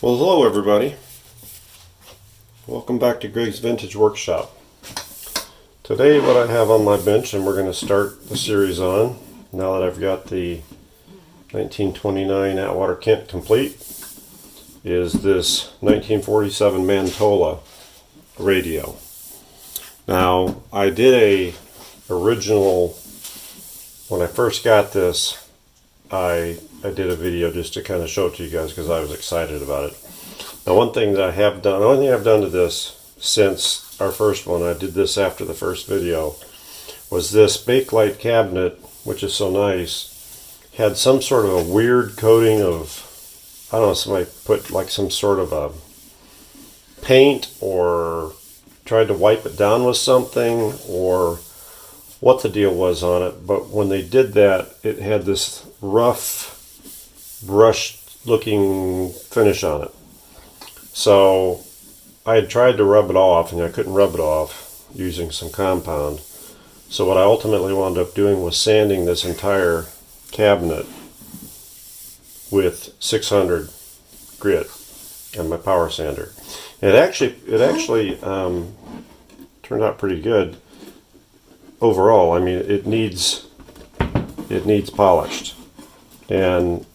Well, hello everybody. Welcome back to Gregg's Vintage Workshop. Today what I have on my bench, and we're going to start the series on, now that I've got the 1929 Atwater Kent complete, is this 1947 Mantola radio. Now, I did a original, when I first got this, I did a video just to kind of show it to you guys because I was excited about it. Now, one thing that I have done, the only thing I've done to this since our first one, I did this after the first video, was this bakelite cabinet, which is so nice, had some sort of a weird coating of, I don't know, somebody put like some sort of a paint or tried to wipe it down with something or what the deal was on it, but when they did that, it had this rough, brushed looking finish on it. So I had tried to rub it off, and I couldn't rub it off using some compound. So what I ultimately wound up doing was sanding this entire cabinet with 600 grit and my power sander. And it actually turned out pretty good. Overall, I mean, it needs polished, and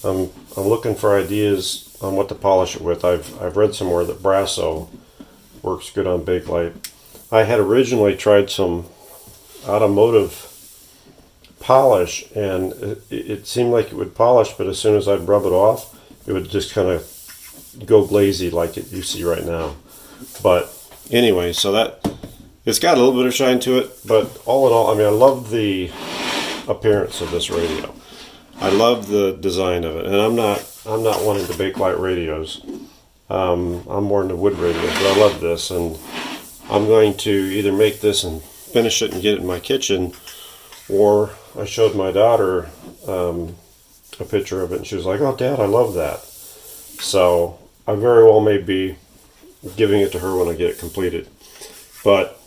I'm looking for ideas on what to polish it with. I've read somewhere that Brasso works good on bakelite. I had originally tried some automotive polish, and it seemed like it would polish, but as soon as I'd rub it off, it would just kind of go glazy like you see right now. But anyway, so that. It's got a little bit of shine to it, but all in all, I mean, I love the appearance of this radio. I love the design of it, and I'm not one of the bakelite radios. I'm more into wood radios, but I love this, and I'm going to either make this and finish it and get it in my kitchen, or I showed my daughter a picture of it, and she was like, "Oh, Dad, I love that." So I very well may be giving it to her when I get it completed, but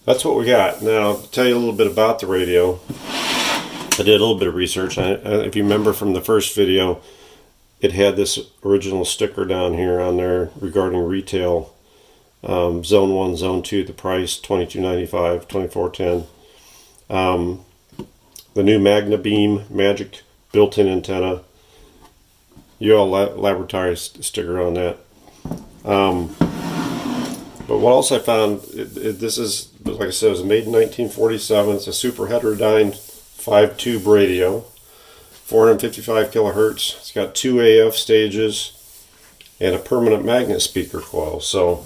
that's what we got. Now, to tell you a little bit about the radio, I did a little bit of research. If you remember from the first video, it had this original sticker down here on there regarding retail. Zone 1, Zone 2, the price, $22.95, $24.10. The new Magna Beam Magic built-in antenna. UL Laboratory sticker on that. But what else I found, this is, like I said, it was made in 1947. It's a super heterodyne 5-tube radio, 455 kilohertz. It's got 2 AF stages and a permanent magnet speaker coil. So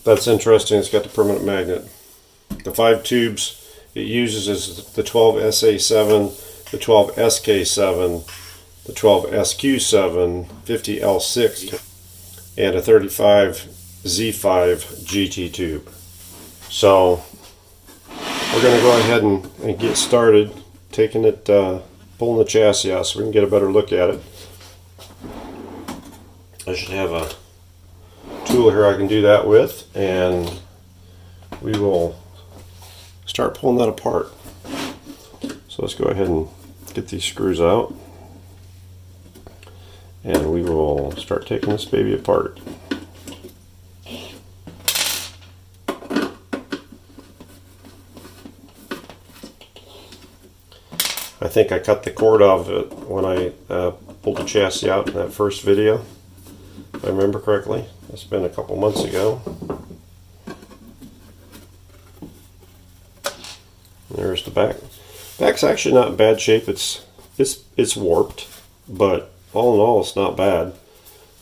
that's interesting. It's got the permanent magnet. The 5 tubes it uses is the 12 SA7, the 12 SK7, the 12 SQ7, 50 L6, and a 35 Z5 GT tube. So we're going to go ahead and get started taking it, pulling the chassis out so we can get a better look at it. I should have a tool here I can do that with, and we will start pulling that apart. So let's go ahead and get these screws out, and we will start taking this baby apart. I think I cut the cord off it when I pulled the chassis out in that first video, if I remember correctly. It's been a couple months ago. There's the back. Back's actually not in bad shape. It's warped, but all in all, it's not bad.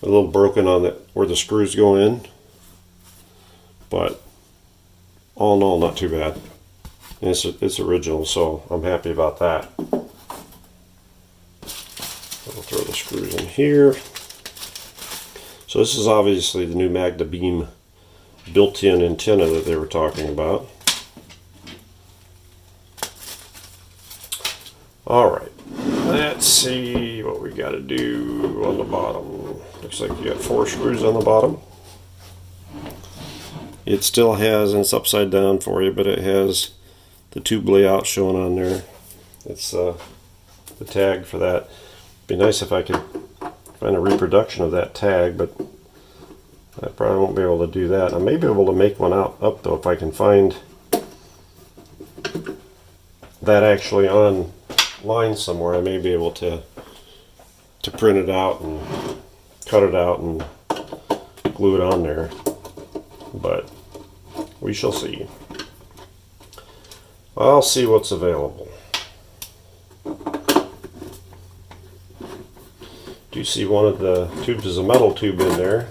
A little broken on where the screws go in, but all in all, not too bad. And it's original, so I'm happy about that. I'll throw the screws in here. So this is obviously the new Magna Beam built-in antenna that they were talking about. Alright, let's see what we got to do on the bottom. Looks like you got 4 screws on the bottom. It still has, and it's upside down for you, but it has the tube layout shown on there. It's the tag for that. Be nice if I could find a reproduction of that tag, but I probably won't be able to do that. I may be able to make one up though if I can find that actually online somewhere. I may be able to print it out and cut it out and glue it on there, but we shall see. I'll see what's available. Do you see one of the tubes is a metal tube in there?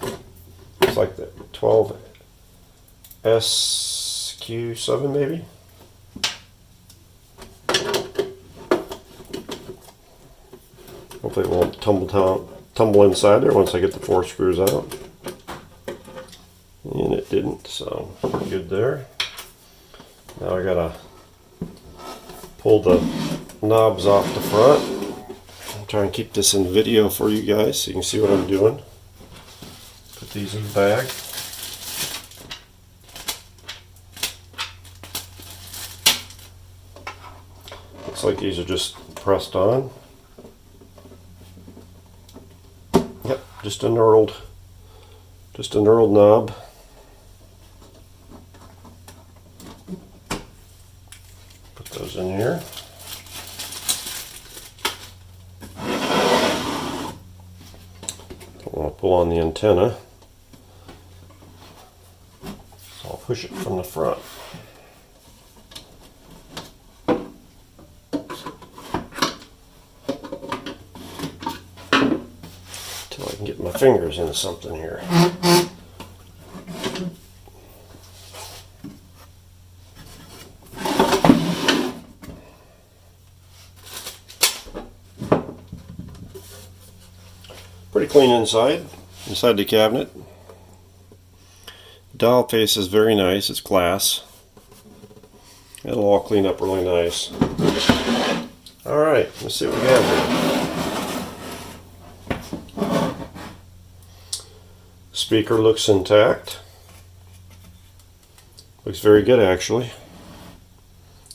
It's like the 12SQ7 maybe? Hopefully it won't tumble inside there once I get the 4 screws out. And it didn't, so good there. Now I gotta pull the knobs off the front. I'll try and keep this in video for you guys so you can see what I'm doing. Put these in the bag. Looks like these are just pressed on. Yep, just a knurled knob. Put those in here. Don't want to pull on the antenna, so I'll push it from the front. Until I can get my fingers into something here. Pretty clean inside the cabinet. The dial face is very nice. It's glass. It'll all clean up really nice. Alright, let's see what we have here. Speaker looks intact. Looks very good actually.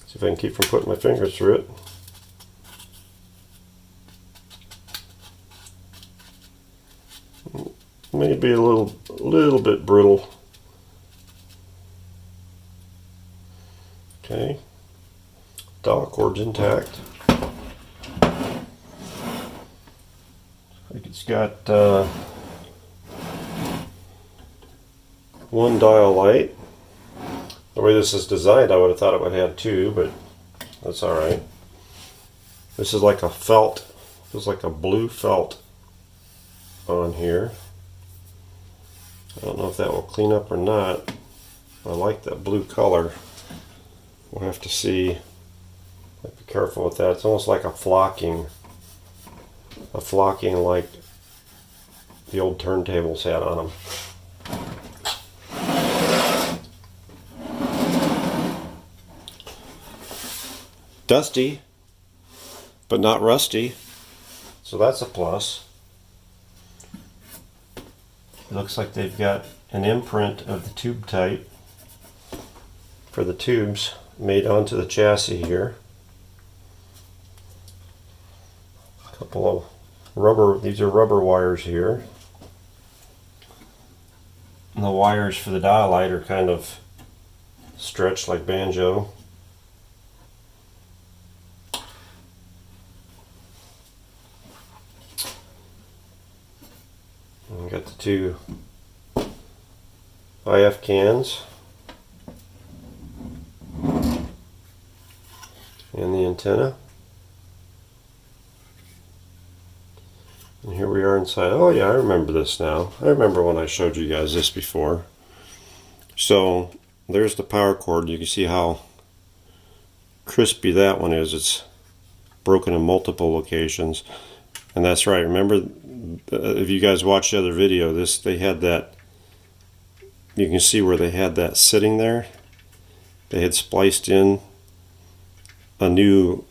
See if I can keep from putting my fingers through it. Maybe a little bit brittle. Okay. Dial cord's intact. I think it's got one dial light. The way this is designed, I would have thought it would have 2, but that's alright. This is like a felt. This is like a blue felt on here. I don't know if that will clean up or not. I like that blue color. We'll have to see. Be careful with that. It's almost like a flocking like the old turntables had on them. Dusty, but not rusty, so that's a plus. It looks like they've got an imprint of the tube type for the tubes made onto the chassis here. A couple of rubber, these are rubber wires here. And the wires for the dial light are kind of stretched like banjo. And we got the 2 IF cans and the antenna. And here we are inside. Oh yeah, I remember this now. I remember when I showed you guys this before. So there's the power cord. You can see how crispy that one is. It's broken in multiple locations. And that's right. Remember, if you guys watched the other video, they had that. You can see where they had that sitting there. They had spliced in a new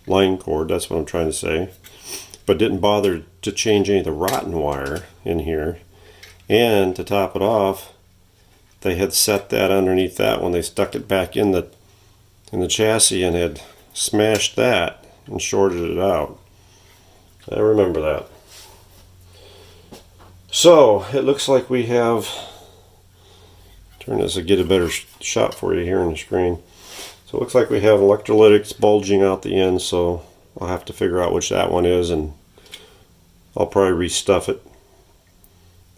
line cord. That's what I'm trying to say. But didn't bother to change any of the rotten wire in here. And to top it off, they had set that underneath that when they stuck it back in the chassis and had smashed that and shorted it out. I remember that. So it looks like we have, turn this to get a better shot for you here on the screen. So it looks like we have electrolytics bulging out the end, so I'll have to figure out which that one is, and I'll probably restuff it.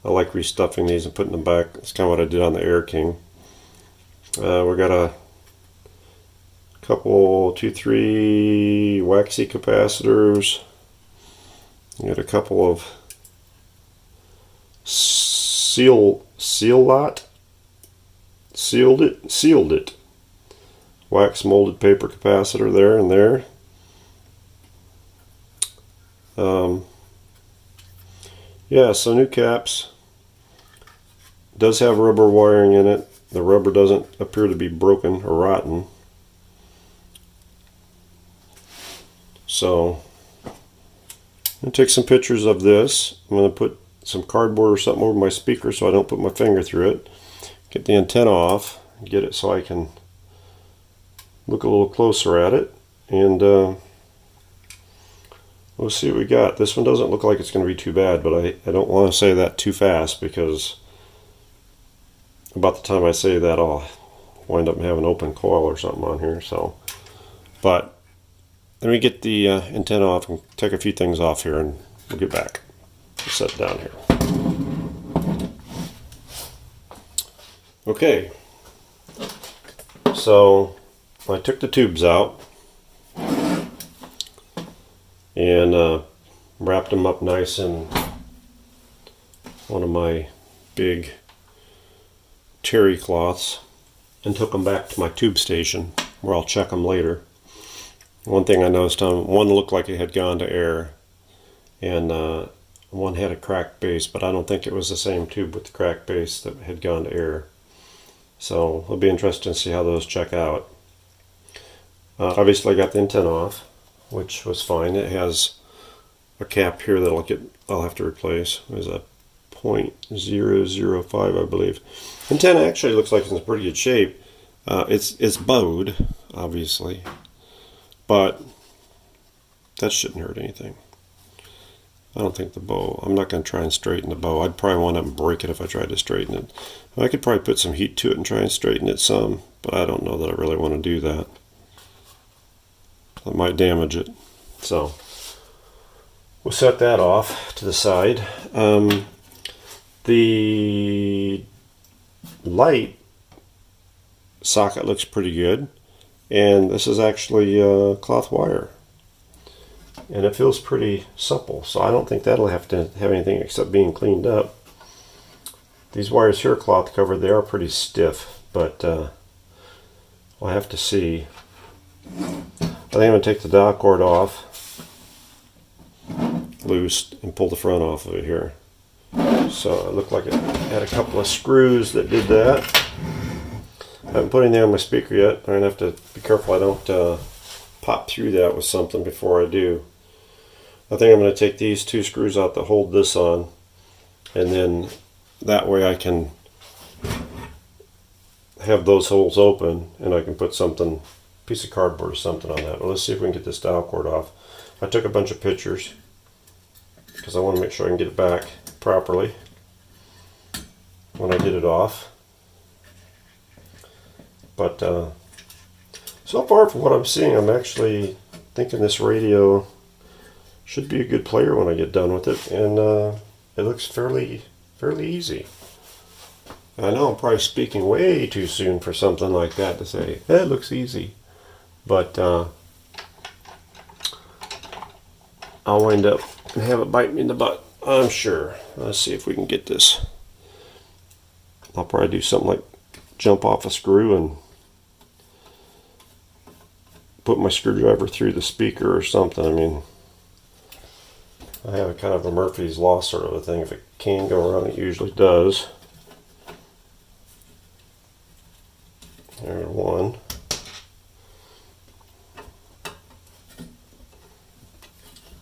I like restuffing these and putting them back. That's kind of what I did on the Air King. We got a couple, 2, 3 waxy capacitors. We got a couple of sealed it wax molded paper capacitor there and there. Yeah, so new caps. Does have rubber wiring in it. The rubber doesn't appear to be broken or rotten. So I'm going to take some pictures of this. I'm going to put some cardboard or something over my speaker so I don't put my finger through it. Get the antenna off, get it so I can look a little closer at it, and we'll see what we got. This one doesn't look like it's going to be too bad, but I don't want to say that too fast, because about the time I say that I'll wind up having open coil or something on here. So, but let me get the antenna off and take a few things off here, and we'll get back. I'll set it down here. Okay, so I took the tubes out and wrapped them up nice in one of my big terry cloths and took them back to my tube station where I'll check them later. One thing I noticed on one looked like it had gone to air, and one had a cracked base, but I don't think it was the same tube with the cracked base that had gone to air. So it'll be interesting to see how those check out. Obviously I got the antenna off, which was fine. It has a cap here that I'll have to replace. There's a 0.005, I believe. Antenna actually looks like it's in pretty good shape. It's bowed, obviously, but that shouldn't hurt anything. I don't think the bow, I'm not going to try and straighten the bow. I'd probably want to break it if I tried to straighten it. I could probably put some heat to it and try and straighten it some, but I don't know that I really want to do that. That might damage it. So we'll set that off to the side. The light socket looks pretty good, and this is actually cloth wire, and it feels pretty supple, so I don't think that'll have to have anything except being cleaned up. These wires here are cloth covered. They are pretty stiff, but we'll have to see. I think I'm going to take the dial cord off loose and pull the front off of it here. So it looked like it had a couple of screws that did that. I haven't put anything on my speaker yet. I'm going to have to be careful I don't pop through that with something before I do. I think I'm going to take these two screws out that hold this on, and then that way I can have those holes open and I can put something, piece of cardboard or something on that. Well, let's see if we can get this dial cord off. I took a bunch of pictures because I want to make sure I can get it back properly when I get it off. But so far from what I'm seeing, I'm actually thinking this radio should be a good player when I get done with it, and it looks fairly easy. I know I'm probably speaking way too soon for something like that to say, hey, it looks easy. But I'll wind up and have it bite me in the butt, I'm sure. Let's see if we can get this. I'll probably do something like jump off a screw and put my screwdriver through the speaker or something. I mean, I have a kind of a Murphy's Law sort of a thing. If it can go around, it usually does. There's one.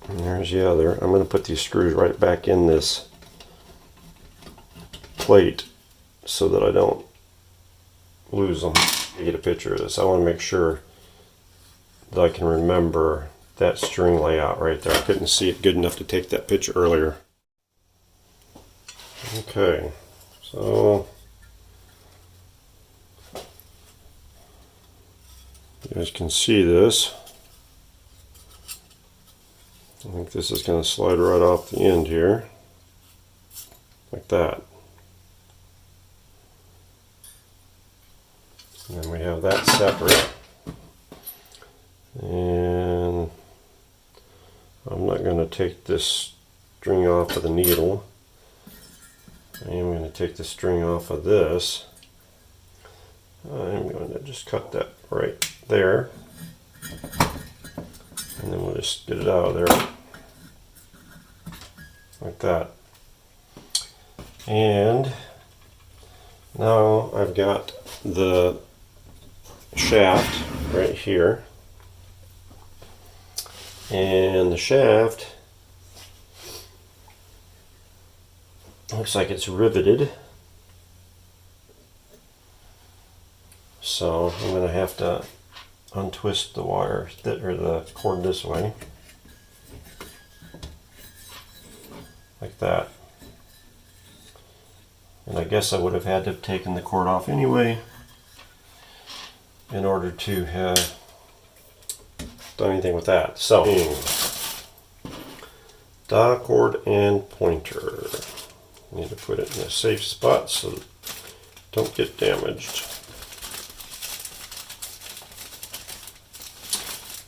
And there's the other. I'm going to put these screws right back in this plate so that I don't lose them. You get a picture of this. I want to make sure that I can remember that string layout right there. I couldn't see it good enough to take that picture earlier. Okay, so you guys can see this. I think this is going to slide right off the end here, like that. And then we have that separate. And I'm not going to take this string off of the needle. I am going to take the string off of this. I'm going to just cut that right there. And then we'll just get it out of there. Like that. And now I've got the shaft right here. And the shaft looks like it's riveted. So I'm going to have to untwist the wire or the cord this way. Like that. And I guess I would have had to have taken the cord off anyway in order to have done anything with that. So, dowel cord and pointer. Need to put it in a safe spot so it don't get damaged.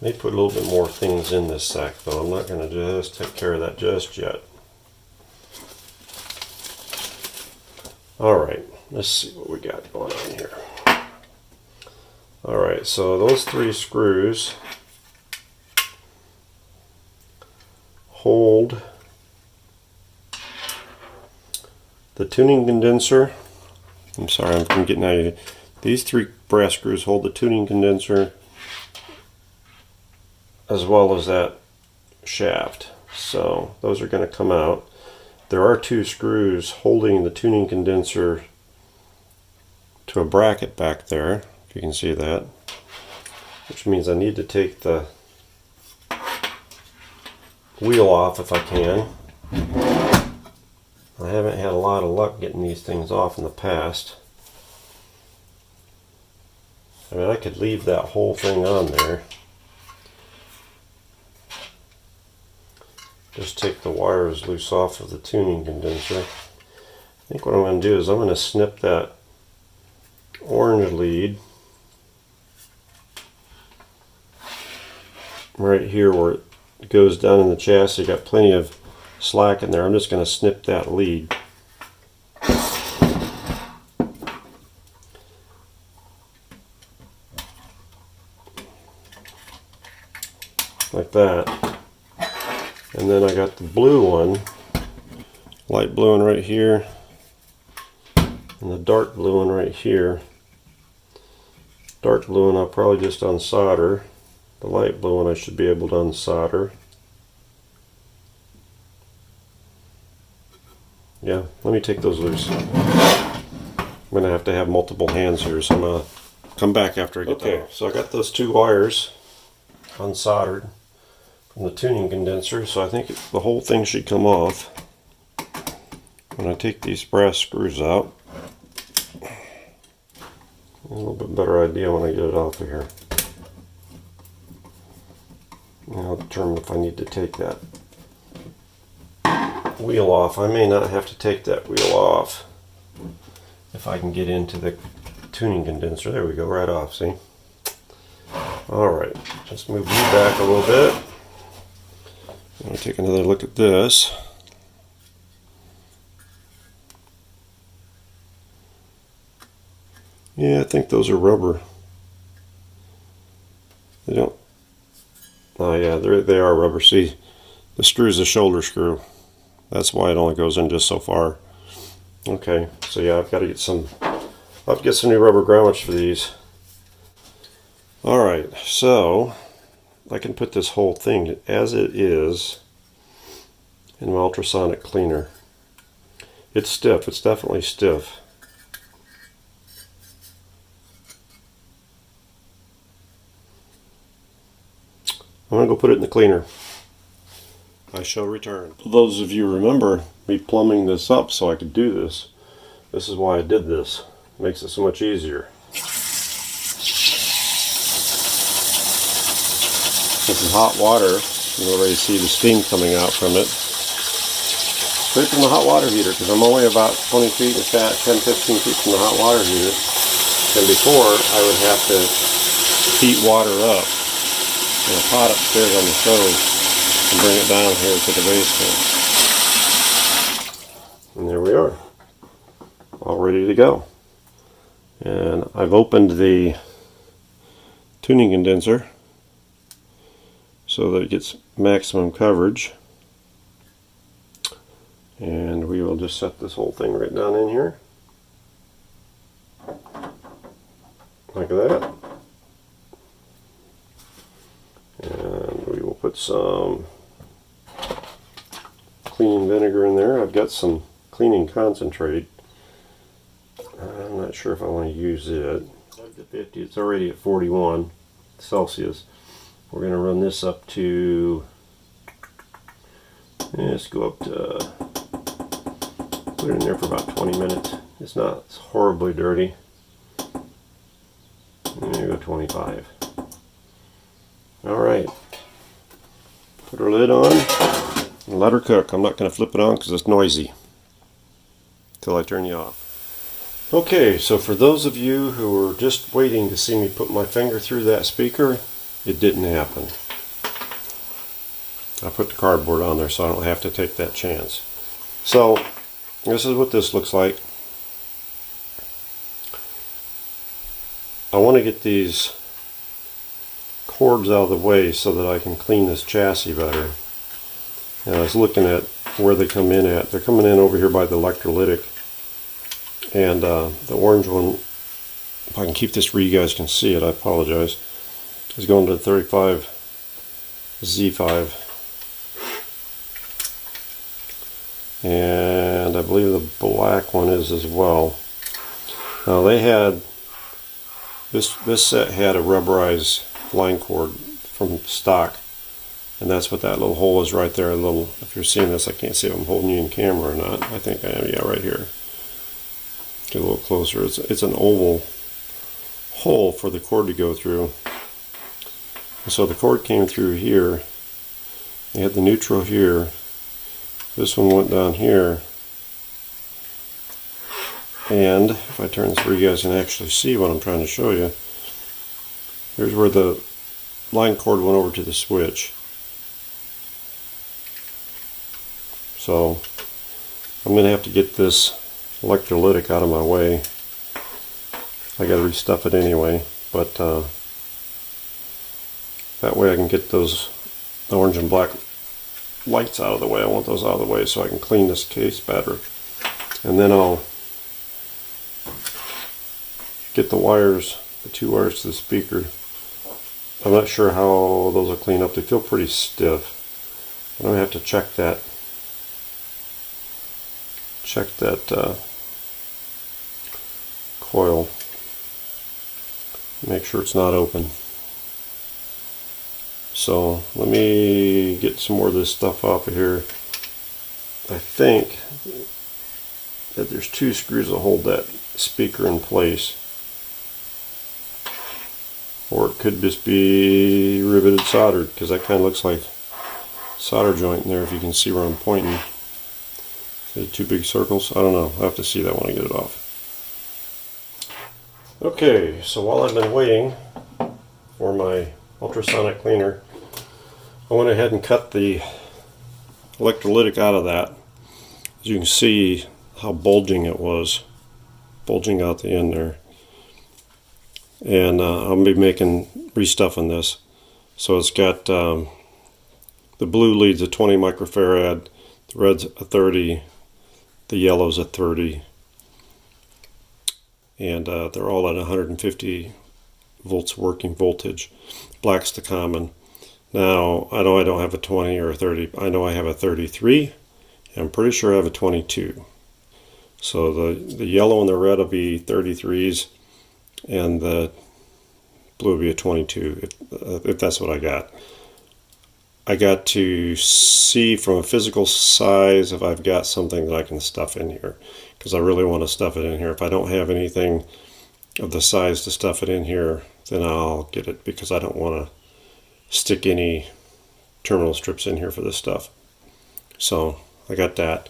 May put a little bit more things in this sack though. I'm not going to just take care of that just yet. Alright, let's see what we got going on here. Alright, so those 3 screws hold the tuning condenser. I'm sorry, I'm getting out of here. These 3 brass screws hold the tuning condenser as well as that shaft. So those are going to come out. There are 2 screws holding the tuning condenser to a bracket back there, if you can see that, which means I need to take the wheel off if I can. I haven't had a lot of luck getting these things off in the past. I mean, I could leave that whole thing on there. Just take the wires loose off of the tuning condenser. I think what I'm going to do is I'm going to snip that orange lead right here where it goes down in the chassis. Got plenty of slack in there. I'm just going to snip that lead. Like that. And then I got the blue one, light blue one right here, and the dark blue one right here. Dark blue one I'll probably just unsolder. The light blue one I should be able to unsolder. Yeah, let me take those loose. I'm going to have multiple hands here, so I'm going to come back after I get done. Okay, so I got those 2 wires unsoldered from the tuning condenser, so I think the whole thing should come off when I take these brass screws out. A little bit better idea when I get it off of here. And I'll determine if I need to take that wheel off. I may not have to take that wheel off if I can get into the tuning condenser. There we go, right off, see? Alright, let's move you back a little bit. I'm going to take another look at this. Yeah, I think those are rubber. They don't... Oh yeah, they are rubber. See, the screw's a shoulder screw. That's why it only goes in just so far. Okay, so yeah, I've got to get some... I'll have to get some new rubber grommets for these. Alright, so I can put this whole thing as it is in my ultrasonic cleaner. It's stiff, it's definitely stiff. I'm going to go put it in the cleaner. I shall return. For those of you who remember me plumbing this up so I could do this, this is why I did this. It makes it so much easier. This is hot water. You can already see the steam coming out from it. Straight from the hot water heater, because I'm only about 20 feet, in fact 10-15 feet from the hot water heater. And before, I would have to heat water up in a pot upstairs on the stove and bring it down here to the basement. And there we are, all ready to go. And I've opened the tuning condenser so that it gets maximum coverage. And we will just set this whole thing right down in here. Like that. And we will put some cleaning vinegar in there. I've got some cleaning concentrate. I'm not sure if I want to use it. Up to 50, it's already at 41 Celsius. We're going to run this up to, let's go up to, put it in there for about 20 minutes. It's not horribly dirty. I'm going to go 25. Alright. Put our lid on and let her cook. I'm not going to flip it on because it's noisy till I turn you off. Okay, so for those of you who are just waiting to see me put my finger through that speaker, it didn't happen. I put the cardboard on there so I don't have to take that chance. So, this is what this looks like. I want to get these cords out of the way so that I can clean this chassis better. And I was looking at where they come in at. They're coming in over here by the electrolytic. And the orange one, if I can keep this where you guys can see it, I apologize, is going to 35 Z5. And I believe the black one is as well. Now they had, this set had a rubberized line cord from stock. And that's what that little hole is right there. A little, if you're seeing this, I can't see if I'm holding you in camera or not. I think I am, yeah, right here. Get a little closer. It's an oval hole for the cord to go through. And so the cord came through here. You had the neutral here. This one went down here. And if I turn this where you guys can actually see what I'm trying to show you, here's where the line cord went over to the switch. So I'm going to have to get this electrolytic out of my way. I got to restuff it anyway, but that way I can get those orange and black lights out of the way. I want those out of the way so I can clean this case better. And then I'll get the wires, the two wires to the speaker. I'm not sure how those will clean up. They feel pretty stiff. I'm going to have to check that coil, make sure it's not open. So let me get some more of this stuff off of here. I think that there's two screws that hold that speaker in place, or it could just be riveted soldered, because that kind of looks like solder joint in there if you can see where I'm pointing. Two big circles. I don't know. I'll have to see that when I get it off. Okay, so while I've been waiting for my ultrasonic cleaner, I went ahead and cut the electrolytic out of that. As you can see how bulging it was, bulging out the end there. And I'll be restuffing this. So it's got the blue lead's a 20 microfarad, the red's a 30, the yellow's a 30, and they're all at 150 volts working voltage. Black's the common. Now, I know I don't have a 20 or a 30. I know I have a 33. And I'm pretty sure I have a 22. So the yellow and the red will be 33s, and the blue will be a 22, if that's what I got. I got to see from a physical size if I've got something that I can stuff in here, because I really want to stuff it in here. If I don't have anything of the size to stuff it in here, then I'll get it, because I don't want to stick any terminal strips in here for this stuff. So I got that.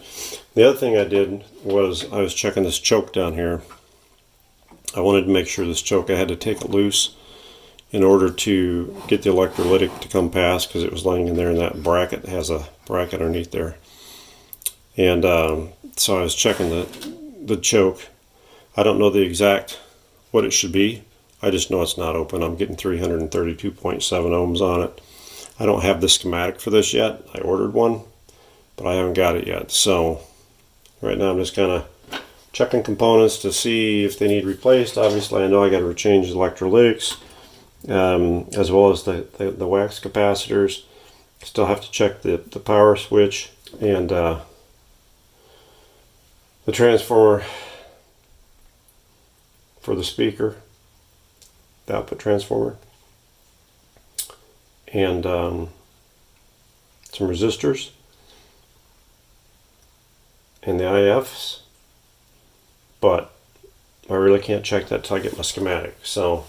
The other thing I did was I was checking this choke down here. I wanted to make sure this choke, I had to take it loose in order to get the electrolytic to come past, because it was laying in there, and that bracket has a bracket underneath there. And so I was checking the choke. I don't know the exact what it should be. I just know it's not open. I'm getting 332.7 ohms on it. I don't have the schematic for this yet. I ordered one, but I haven't got it yet. So right now I'm just kind of checking components to see if they need replaced. Obviously I know I got to change the electrolytics, as well as the wax capacitors. Still have to check the power switch and the transformer for the speaker, the output transformer, and some resistors and the IFs, but I really can't check that till I get my schematic. So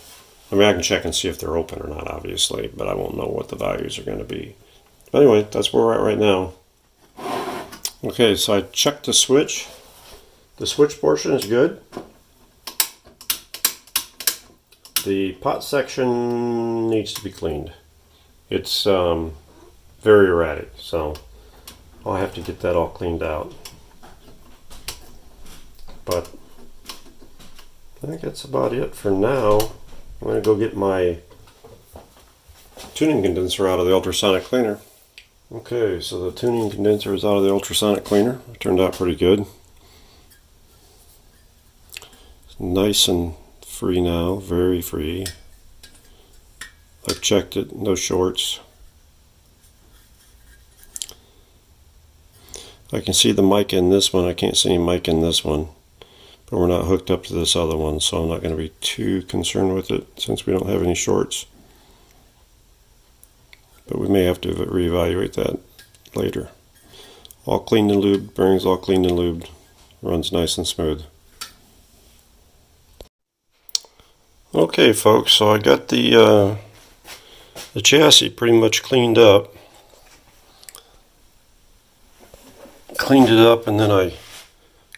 I mean, I can check and see if they're open or not, obviously, but I won't know what the values are going to be. But anyway, that's where we're at right now. Okay, so I checked the switch. The switch portion is good. The pot section needs to be cleaned. It's very erratic, so I'll have to get that all cleaned out. But I think that's about it for now. I'm going to go get my tuning condenser out of the ultrasonic cleaner. Okay, so the tuning condenser is out of the ultrasonic cleaner. It turned out pretty good. It's nice and free now, very free. I've checked it, no shorts. I can see the mic in this one. I can't see any mic in this one, but we're not hooked up to this other one, so I'm not going to be too concerned with it since we don't have any shorts. But we may have to reevaluate that later. All cleaned and lubed, bearings all cleaned and lubed, runs nice and smooth. Okay folks, so I got the chassis pretty much cleaned up. Cleaned it up, and then I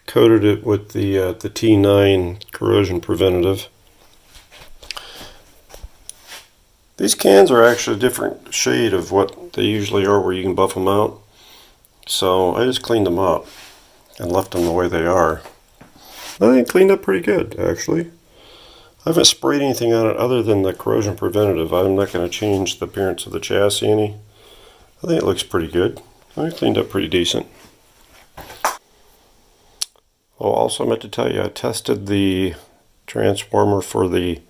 coated it with the T9 corrosion preventative. These cans are actually a different shade of what they usually are, where you can buff them out. So I just cleaned them up and left them the way they are. I think it cleaned up pretty good, actually. I haven't sprayed anything on it other than the corrosion preventative. I'm not going to change the appearance of the chassis any. I think it looks pretty good. I think it cleaned up pretty decent. Oh, also I meant to tell you, I tested the transformer for the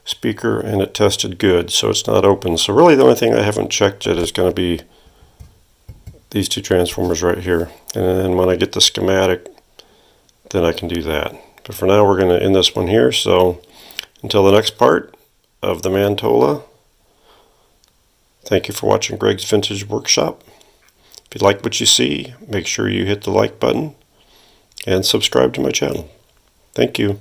speaker and it tested good, so it's not open. So really the only thing I haven't checked yet is going to be these two transformers right here. And then when I get the schematic, then I can do that. But for now we're going to end this one here. So until the next part of the Mantola, thank you for watching Gregg's Vintage Workshop. If you like what you see, make sure you hit the like button and subscribe to my channel. Thank you.